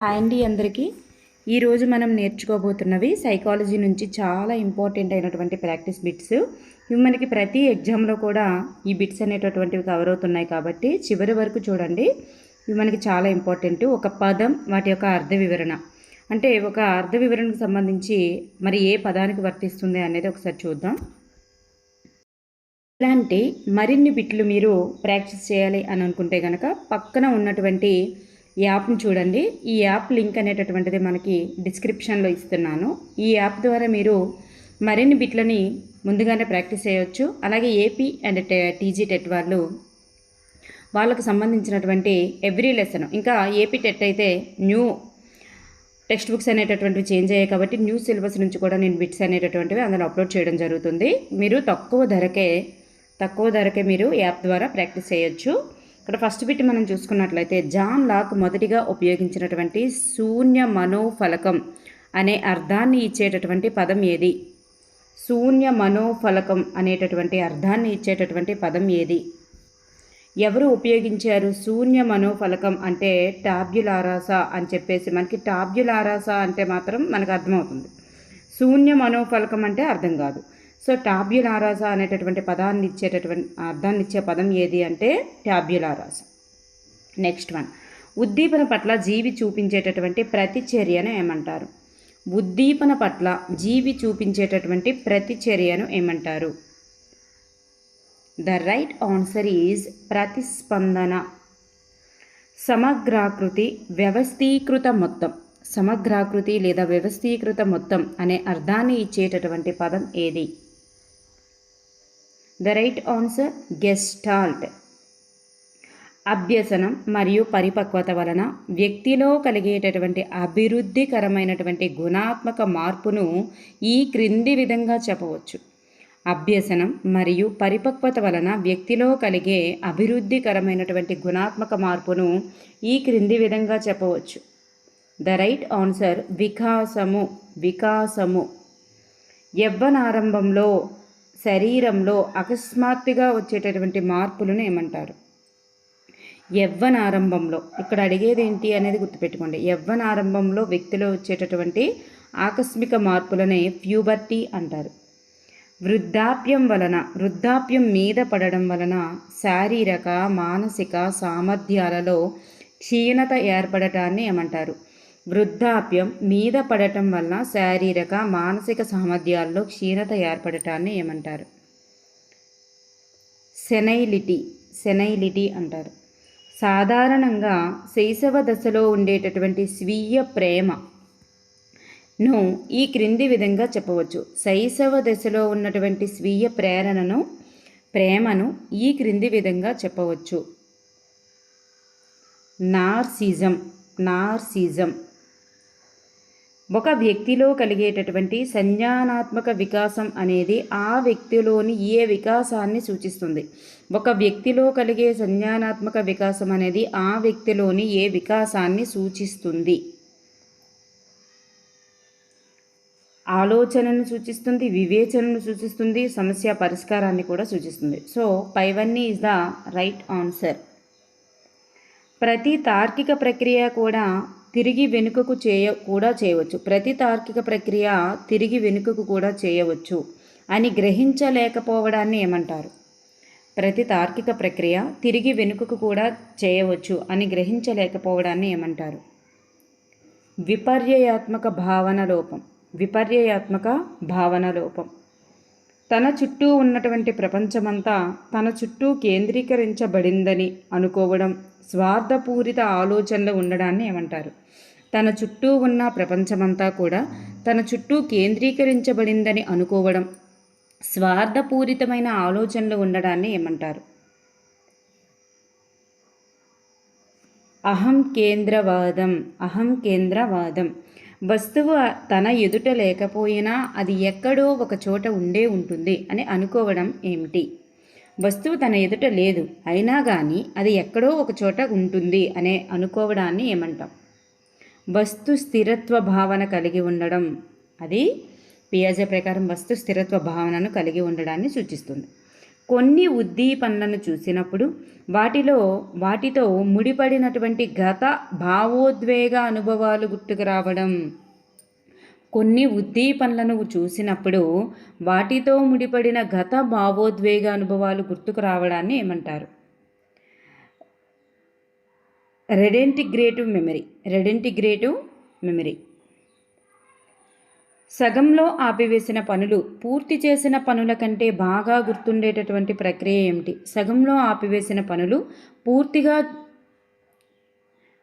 Hi అండి అందరికీ. ఈరోజు మనం నేర్చుకోబోతున్నవి సైకాలజీ నుంచి చాలా ఇంపార్టెంట్ అయినటువంటి ప్రాక్టీస్ బిట్స్. ఇవి మనకి ప్రతి ఎగ్జామ్లో కూడా ఈ బిట్స్ అనేటటువంటివి కవర్ అవుతున్నాయి కాబట్టి చివరి వరకు చూడండి. ఇవి మనకి చాలా ఇంపార్టెంట్. ఒక పదం వాటి యొక్క అర్థ వివరణ, అంటే ఒక అర్థ వివరణకు సంబంధించి మరి ఏ పదానికి వర్తిస్తుంది అనేది ఒకసారి చూద్దాం. ఇలాంటి మరిన్ని బిట్లు మీరు ప్రాక్టీస్ చేయాలి అని అనుకుంటే కనుక పక్కన ఉన్నటువంటి యాప్ని చూడండి. ఈ యాప్ లింక్ అనేటటువంటిది మనకి డిస్క్రిప్షన్లో ఇస్తున్నాను. ఈ యాప్ ద్వారా మీరు మరిన్ని బిట్లని ముందుగానే ప్రాక్టీస్ చేయవచ్చు. అలాగే ఏపీ అండ్ టీజీ టెట్ వాళ్ళకు సంబంధించినటువంటి ఎవ్రీ లెసన్, ఇంకా ఏపీ టెట్ అయితే న్యూ టెక్స్ట్ బుక్స్ అనేటటువంటివి చేంజ్ అయ్యాయి కాబట్టి న్యూ సిలబస్ నుంచి కూడా నేను బిట్స్ అనేటటువంటివి అందులో అప్లోడ్ చేయడం జరుగుతుంది. మీరు తక్కువ ధరకే మీరు యాప్ ద్వారా ప్రాక్టీస్ చేయొచ్చు. ఇక్కడ ఫస్ట్ బిట్ మనం చూసుకున్నట్లయితే జాన్ లాక్ మొదటిగా ఉపయోగించినటువంటి శూన్య మనోఫలకం అనే అర్థాన్ని ఇచ్చేటటువంటి పదం ఏది? శూన్య మనోఫలకం అనేటటువంటి అర్థాన్ని ఇచ్చేటటువంటి పదం ఏది? ఎవరు ఉపయోగించారు? శూన్య మనోఫలకం అంటే టాబ్యులారాసా అని చెప్పేసి, మనకి టాబ్యులారాసా అంటే మాత్రం మనకు అర్థమవుతుంది. శూన్య మనోఫలకం అంటే అర్థం కాదు. సో టాబ్యులారాసా అనేటటువంటి అర్థాన్ని ఇచ్చే పదం ఏది అంటే టాబ్యులారాసా. నెక్స్ట్ వన్, ఉద్దీపన పట్ల జీవి చూపించేటటువంటి ప్రతిచర్యను ఏమంటారు? ఉద్దీపన పట్ల జీవి చూపించేటటువంటి ప్రతిచర్యను ఏమంటారు? ద రైట్ ఆన్సర్ ఈజ్ ప్రతిస్పందన. సమగ్రాకృతి, వ్యవస్థీకృత మొత్తం. సమగ్రాకృతి లేదా వ్యవస్థీకృత మొత్తం అనే అర్థాన్ని ఇచ్చేటటువంటి పదం ఏది? The right answer gestalt. అభ్యసనం మరియు పరిపక్వత వలన వ్యక్తిలో కలిగేటటువంటి అభివృద్ధికరమైనటువంటి గుణాత్మక మార్పును ఈ క్రింది విధంగా చెప్పవచ్చు. అభ్యసనం మరియు పరిపక్వత వలన వ్యక్తిలో కలిగే అభివృద్ధికరమైనటువంటి గుణాత్మక మార్పును ఈ క్రింది విధంగా చెప్పవచ్చు. ద రైట్ ఆన్సర్ వికాసము. యవ్వనారంభంలో శరీరంలో అకస్మాత్తుగా వచ్చేటటువంటి మార్పులను ఏమంటారు? యవ్వనారంభంలో, ఇక్కడ అడిగేది ఏంటి అనేది గుర్తుపెట్టుకోండి. యవ్వనారంభంలో వ్యక్తిలో వచ్చేటటువంటి ఆకస్మిక మార్పులనే ప్యూబర్టీ అంటారు. వృద్ధాప్యం మీద పడడం వలన శారీరక మానసిక సామర్థ్యాలలో క్షీణత ఏర్పడటాన్ని ఏమంటారు? వృద్ధాప్యం మీద పడటం వలన శారీరక మానసిక సామర్థ్యాల్లో క్షీణత ఏర్పడటాన్ని ఏమంటారు? సెనైలిటీ అంటారు. సాధారణంగా శైశవ దశలో ఉండేటటువంటి స్వీయ ప్రేమను ఈ క్రింది విధంగా చెప్పవచ్చు. శైశవ దశలో ఉన్నటువంటి స్వీయ ప్రేమను ఈ క్రింది విధంగా చెప్పవచ్చు. నార్సిజం. ఒక వ్యక్తిలో కలిగేటటువంటి సంజ్ఞానాత్మక వికాసం అనేది ఆ వ్యక్తిలోని ఏ వికాసాన్ని సూచిస్తుంది? ఒక వ్యక్తిలో కలిగే సంజ్ఞానాత్మక వికాసం అనేది ఆ వ్యక్తిలోని ఏ వికాసాన్ని సూచిస్తుంది? ఆలోచనను సూచిస్తుంది, వివేచనను సూచిస్తుంది, సమస్య పరిష్కారాన్ని కూడా సూచిస్తుంది. సో పైవన్నీ ఈజ్ ద రైట్ ఆన్సర్. ప్రతి తార్కిక ప్రక్రియ కూడా తిరిగి వెనుకకు చేయవచ్చు అని గ్రహించలేకపోవడాన్ని ఏమంటారు? ప్రతి తార్కిక ప్రక్రియ తిరిగి వెనుకకు కూడా చేయవచ్చు అని గ్రహించలేకపోవడాన్ని ఏమంటారు? విపర్యాత్మక భావన లోపం. తన చుట్టూ ఉన్నటువంటి ప్రపంచమంతా తన చుట్టూ కేంద్రీకరించబడిందని అనుకోవడం, స్వార్థపూరిత ఆలోచనలు ఉండడాన్ని ఏమంటారు? తన చుట్టూ ఉన్న ప్రపంచమంతా కూడా తన చుట్టూ కేంద్రీకరించబడిందని అనుకోవడం, స్వార్థపూరితమైన ఆలోచనలు ఉండడాన్ని ఏమంటారు? అహం కేంద్రవాదం. వస్తువు తన ఎదుట లేకపోయినా అది ఎక్కడో ఒక చోట ఉంటుంది అని అనుకోవడం ఏమిటి? వస్తువు తన ఎదుట లేదు, అయినా కానీ అది ఎక్కడో ఒక చోట ఉంటుంది అనే అనుకోవడాన్ని ఏమంటాం? వస్తు స్థిరత్వ భావన కలిగి ఉండడం. అది పియాజే ప్రకారం వస్తు స్థిరత్వ భావనను కలిగి ఉండడాన్ని సూచిస్తుంది. కొన్ని ఉద్దీపనలను చూసినప్పుడు వాటితో ముడిపడినటువంటి గత భావోద్వేగ అనుభవాలు గుర్తుకు రావడం. కొన్ని ఉద్దీపనలను చూసినప్పుడు వాటితో ముడిపడిన గత భావోద్వేగ అనుభవాలు గుర్తుకు రావడాన్ని ఏమంటారు? రెడెంటిగ్రేటివ్ మెమరీ. సగంలో ఆపివేసిన పనులు పూర్తి చేసిన పనుల కంటే బాగా గుర్తుండేటటువంటి ప్రక్రియ ఏమిటి? సగంలో ఆపివేసిన పనులు పూర్తిగా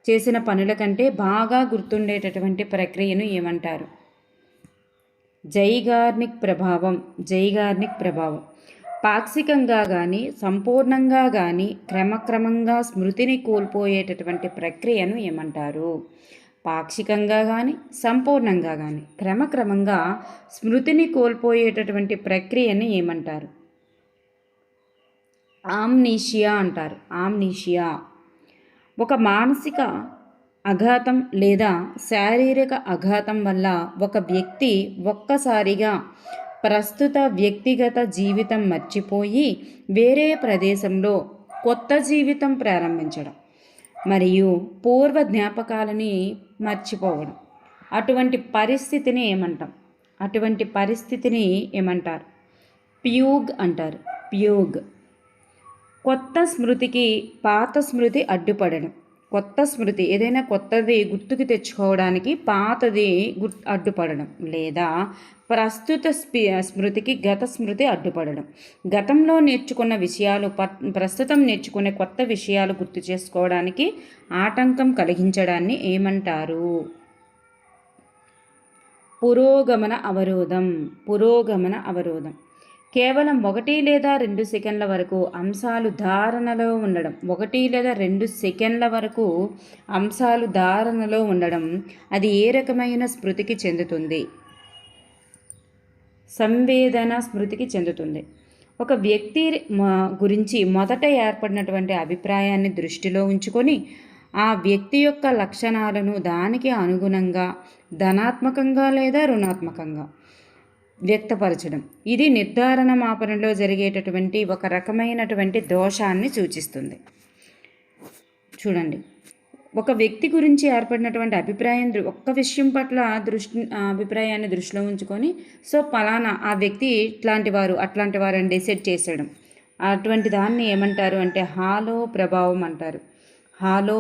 చేసిన పనుల కంటే బాగా గుర్తుండేటటువంటి ప్రక్రియను ఏమంటారు? జైగార్నిక్ ప్రభావం. పాక్షికంగా కానీ సంపూర్ణంగా కానీ క్రమక్రమంగా స్మృతిని కోల్పోయేటటువంటి ప్రక్రియను ఏమంటారు? పాక్షికంగా కానీ సంపూర్ణంగా కానీ క్రమక్రమంగా స్మృతిని కోల్పోయేటటువంటి ప్రక్రియను ఏమంటారు? ఆమ్నీషియా అంటారు. ఒక మానసిక ఆఘాతం లేదా శారీరక ఆఘాతం వల్ల ఒక వ్యక్తి ఒక్కసారిగా ప్రస్తుత వ్యక్తిగత జీవితం మర్చిపోయి వేరే ప్రదేశంలో కొత్త జీవితం ప్రారంభించడం మరియు పూర్వ జ్ఞాపకాలని మర్చిపోవడం. అటువంటి పరిస్థితిని ఏమంటారు? ప్యూగ్ అంటారు. కొత్త స్మృతికి పాత స్మృతి అడ్డుపడడం. ఏదైనా కొత్తది గుర్తుకు తెచ్చుకోవడానికి పాతది అడ్డుపడడం లేదా ప్రస్తుత స్మృతికి గత స్మృతి అడ్డుపడడం. గతంలో నేర్చుకున్న విషయాలు ప్రస్తుతం నేర్చుకునే కొత్త విషయాలు గుర్తు చేసుకోవడానికి ఆటంకం కలిగించడాన్ని ఏమంటారు? పురోగమన అవరోధం. కేవలం 1 లేదా 2 సెకండ్ల వరకు అంశాలు ధారణలో ఉండడం అది ఏ రకమైన స్మృతికి చెందుతుంది? సంవేదన స్మృతికి చెందుతుంది. ఒక వ్యక్తి గురించి మొదట ఏర్పడినటువంటి అభిప్రాయాన్ని దృష్టిలో ఉంచుకొని ఆ వ్యక్తి యొక్క లక్షణాలను దానికి అనుగుణంగా ధనాత్మకంగా లేదా రుణాత్మకంగా వ్యక్తపరచడం. ఇది నిర్ధారణ మాపనంలో జరిగేటటువంటి ఒక రకమైనటువంటి దోషాన్ని సూచిస్తుంది. చూడండి, ఒక వ్యక్తి గురించి ఏర్పడినటువంటి ఒక్క విషయం పట్ల అభిప్రాయాన్ని దృష్టిలో ఉంచుకొని పలానా ఆ వ్యక్తి అట్లాంటి వారు అని డిసైడ్ చేసేయడం. అటువంటి దాన్ని ఏమంటారు అంటే హాలో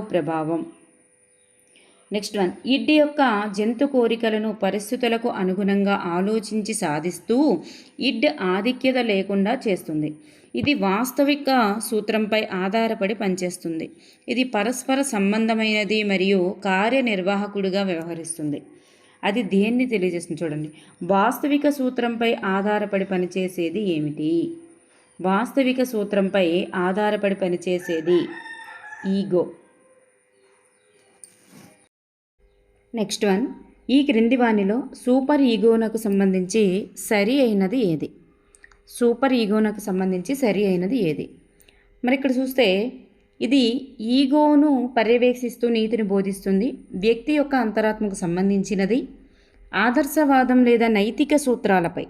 ప్రభావం. నెక్స్ట్ వన్, ఇడ్ యొక్క జంతు కోరికలను పరిస్థితులకు అనుగుణంగా ఆలోచించి సాధిస్తూ ఇడ్ ఆధిక్యత లేకుండా చేస్తుంది. ఇది వాస్తవిక సూత్రంపై ఆధారపడి పనిచేస్తుంది. ఇది పరస్పర సంబంధమైనది మరియు కార్యనిర్వాహకుడిగా వ్యవహరిస్తుంది. అది దేన్ని తెలియజేస్తుంది? చూడండి, వాస్తవిక సూత్రంపై ఆధారపడి పనిచేసేది ఏమిటి? వాస్తవిక సూత్రంపై ఆధారపడి పనిచేసేది ఈగో. నెక్స్ట్ వన్, ఈ క్రింది వానిలో సూపర్ ఈగోనకు సంబంధించి సరి అయినది ఏది? మరి ఇక్కడ చూస్తే ఇది ఈగోను పర్యవేక్షిస్తూ నీతిని బోధిస్తుంది. వ్యక్తి యొక్క అంతరాత్మకు సంబంధించినది. ఆదర్శవాదం లేదా నైతిక సూత్రాలపై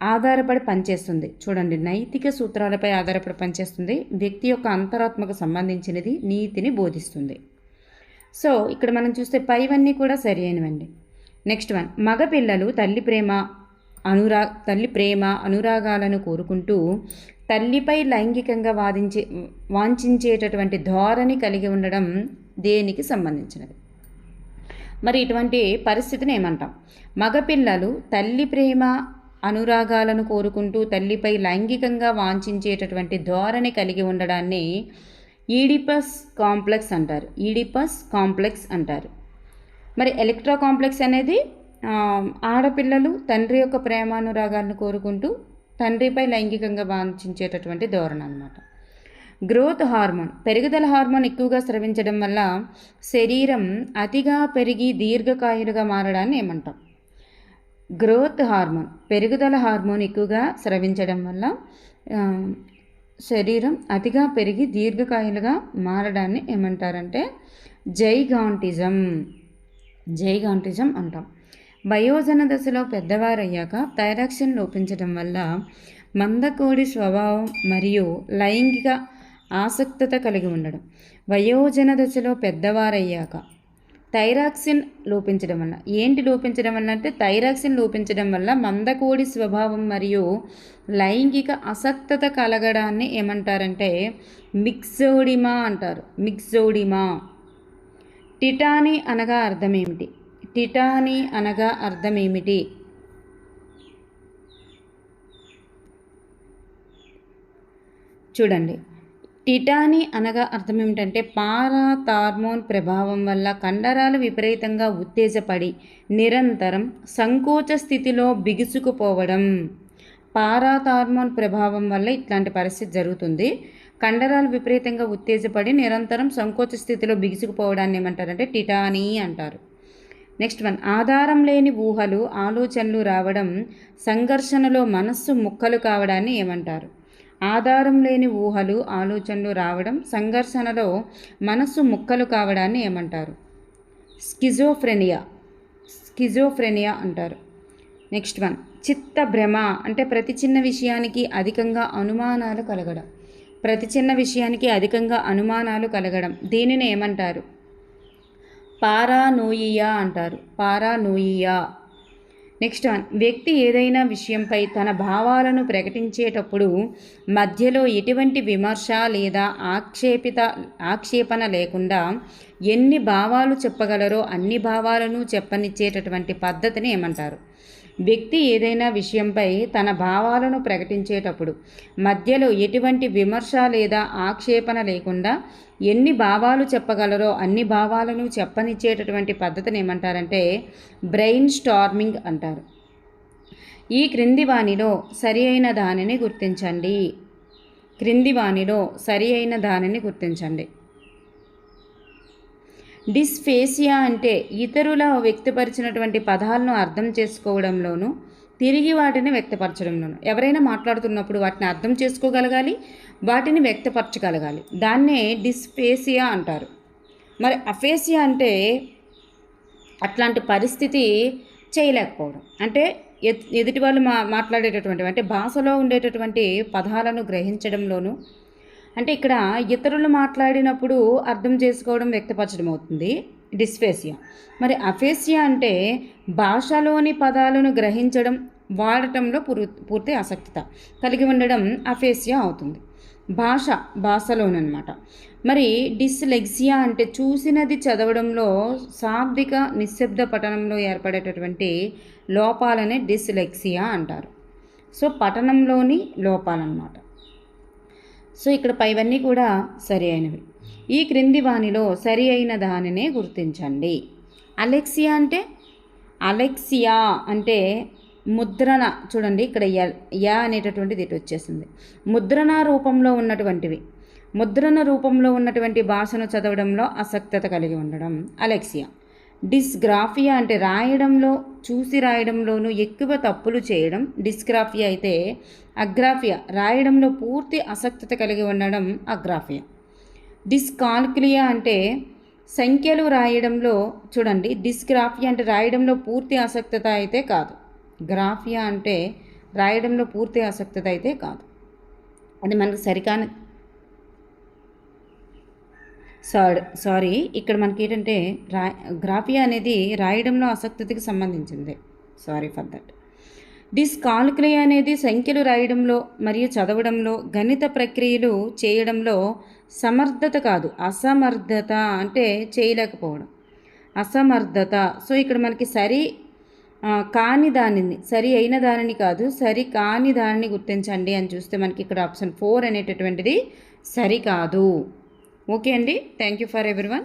ఆధారపడి పనిచేస్తుంది. చూడండి, నైతిక సూత్రాలపై ఆధారపడి పనిచేస్తుంది. వ్యక్తి యొక్క అంతరాత్మకు సంబంధించినది, నీతిని బోధిస్తుంది. ఇక్కడ మనం చూస్తే పైవన్నీ కూడా సరి అయినవండి. నెక్స్ట్ వన్, మగపిల్లలు తల్లి ప్రేమ అనురాగాలను కోరుకుంటూ తల్లిపై లైంగికంగా వాంఛించేటటువంటి ధోరణి కలిగి ఉండడం దేనికి సంబంధించినది? మరి ఇటువంటి పరిస్థితిని ఏమంటాం? మగపిల్లలు తల్లి ప్రేమ అనురాగాలను కోరుకుంటూ తల్లిపై లైంగికంగా వాంఛించేటటువంటి ధోరణి కలిగి ఉండడాన్ని ఈడిపస్ కాంప్లెక్స్ అంటారు. మరి ఎలక్ట్రా కాంప్లెక్స్ అనేది ఆడపిల్లలు తండ్రి యొక్క ప్రేమానురాగాలను కోరుకుంటూ తండ్రిపై లైంగికంగా వాంఛించేటటువంటి ధోరణి అన్నమాట. గ్రోత్ హార్మోన్, పెరుగుదల హార్మోన్ ఎక్కువగా స్రవించడం వల్ల శరీరం అతిగా పెరిగి దీర్ఘకాయులుగా మారడాన్ని ఏమంటాం? గ్రోత్ హార్మోన్, పెరుగుదల హార్మోన్ ఎక్కువగా స్రవించడం వల్ల శరీరం అతిగా పెరిగి దీర్ఘకాయులుగా మారడాన్ని ఏమంటారంటే జైగాంటిజం అంటాం. వయోజన దశలో పెద్దవారయ్యాక థైరాక్సిన్ లోపించడం వల్ల మందకోడి స్వభావం మరియు లైంగిక ఆసక్తత కలిగి ఉండడం, వయోజన దశలో పెద్దవారయ్యాక, థైరాక్సిన్ లోపించడం వల్ల. ఏంటి లోపించడం వల్ల అంటే థైరాక్సిన్ లోపించడం వల్ల మందకోడి స్వభావం మరియు లైంగిక ఆసక్తత కలగడాన్ని ఏమంటారంటే మిక్సోడిమా అంటారు. మిక్సోడిమా. టిటానీ అనగా అర్థం ఏమిటి? టిటానీ అనగా అర్థం ఏమిటి? చూడండి, టిటానీ అనగా అర్థం ఏమిటంటే పారాథార్మోన్ ప్రభావం వల్ల కండరాలు విపరీతంగా ఉత్తేజపడి నిరంతరం సంకోచ స్థితిలో బిగుసుకుపోవడం. పారాథార్మోన్ ప్రభావం వల్ల ఇట్లాంటి పరిస్థితి జరుగుతుంది. కండరాలు విపరీతంగా ఉత్తేజపడి నిరంతరం సంకోచ స్థితిలో బిగుసుకుపోవడాన్ని ఏమంటారంటే టిటానీ అంటారు. నెక్స్ట్ వన్, ఆధారం లేని ఊహలు ఆలోచనలు రావడం, సంఘర్షణలో మనస్సు ముక్కలు కావడాన్ని ఏమంటారు? ఆధారం లేని ఊహలు ఆలోచనలు రావడం, సంఘర్షణలో మనస్సు ముక్కలు కావడాన్ని ఏమంటారు? స్కిజోఫ్రెనియా. స్కిజోఫ్రెనియా అంటారు. నెక్స్ట్ వన్, చిత్త భ్రమ అంటే ప్రతి చిన్న విషయానికి అధికంగా అనుమానాలు కలగడం. ప్రతి చిన్న విషయానికి అధికంగా అనుమానాలు కలగడం దీనిని ఏమంటారు? పారానోయియా అంటారు. పారానోయియా. నెక్స్ట్ వన్, వ్యక్తి ఏదైనా విషయంపై తన భావాలను ప్రకటించేటప్పుడు మధ్యలో ఎటువంటి విమర్శ లేదా ఆక్షేపణ లేకుండా ఎన్ని భావాలు చెప్పగలరో అన్ని భావాలను చెప్పనిచ్చేటటువంటి పద్ధతిని ఏమంటారు? వ్యక్తి ఏదైనా విషయంపై తన భావాలను ప్రకటించేటప్పుడు మధ్యలో ఎటువంటి విమర్శ లేదా ఆక్షేపణ లేకుండా ఎన్ని భావాలు చెప్పగలరో అన్ని భావాలను చెప్పనిచ్చేటటువంటి పద్ధతిని ఏమంటారంటే బ్రెయిన్ స్టార్మింగ్ అంటారు. ఈ క్రింది వానిలో సరి అయిన దానిని గుర్తించండి. క్రింది వానిలో సరి అయిన దానిని గుర్తించండి. డిస్ఫేసియా అంటే ఇతరుల వ్యక్తపరిచినటువంటి పదాలను అర్థం చేసుకోవడంలోనూ తిరిగి వాటిని వ్యక్తపరచడంలోనూ. ఎవరైనా మాట్లాడుతున్నప్పుడు వాటిని అర్థం చేసుకోగలగాలి, వాటిని వ్యక్తపరచగలగాలి. దాన్నే డిస్ఫేసియా అంటారు. మరి అఫేసియా అంటే అట్లాంటి పరిస్థితి చేయలేకపోవడం. అంటే ఎదుటి వాళ్ళు మాట్లాడేటటువంటి అంటే భాషలో ఉండేటటువంటి పదాలను గ్రహించడంలోనూ, అంటే ఇక్కడ ఇతరులు మాట్లాడినప్పుడు అర్థం చేసుకోవడం వ్యక్తపరచడం అవుతుంది డిస్ఫేసియా. మరి అఫేసియా అంటే భాషలోని పదాలను గ్రహించడం వాడటంలో పూర్తి ఆసక్తిత కలిగి ఉండడం అఫేసియా అవుతుంది. భాషలోనమాట. మరి డిస్లెక్సియా అంటే చూసినది చదవడంలో శాబ్దిక నిశ్శబ్ద పఠనంలో ఏర్పడేటటువంటి లోపాలనే డిస్లెక్సియా అంటారు. సో పఠనంలోని లోపాలన్నమాట. సో ఇక్కడ పైవన్నీ కూడా సరి అయినవి. ఈ క్రింది వానిలో సరి అయిన దానినే గుర్తించండి. అలెక్సియా అంటే ముద్రణ. చూడండి ఇక్కడ యా అనేటటువంటిది ఇటు వచ్చేసింది. ముద్రణ రూపంలో ఉన్నటువంటి భాషను చదవడంలో ఆసక్తత కలిగి ఉండడం అలెక్సియా. డిస్గ్రాఫియా అంటే చూసి రాయడంలోనూ ఎక్కువ తప్పులు చేయడం డిస్గ్రాఫియా అయితే, అగ్రాఫియా రాయడంలో పూర్తి ఆసక్తత కలిగి ఉండడం అగ్రాఫియా. డిస్కాల్కులియా అంటే సంఖ్యలు రాయడంలో, చూడండి డిస్గ్రాఫియా అంటే రాయడంలో పూర్తి ఆసక్తత అయితే కాదు, గ్రాఫియా అంటే రాయడంలో పూర్తి ఆసక్తత అయితే కాదు. అది మనకు సరికాని సారీ ఇక్కడ మనకి ఏంటంటే గ్రాఫియా అనేది రాయడంలో ఆసక్తికి సంబంధించింది. Sorry for that. డిస్కాల్కులియా అనేది సంఖ్యలు రాయడంలో మరియు చదవడంలో గణిత ప్రక్రియలు చేయడంలో సమర్థత కాదు, అసమర్థత అంటే చేయలేకపోవడం, అసమర్థత. సో ఇక్కడ మనకి సరి అయిన దానిని కాదు, సరి కాని దానిని గుర్తించండి అని చూస్తే మనకి ఇక్కడ ఆప్షన్ 4 అనేటటువంటిది సరికాదు. ఓకే అండి, థ్యాంక్ యూ ఫర్ ఎవ్రీవన్.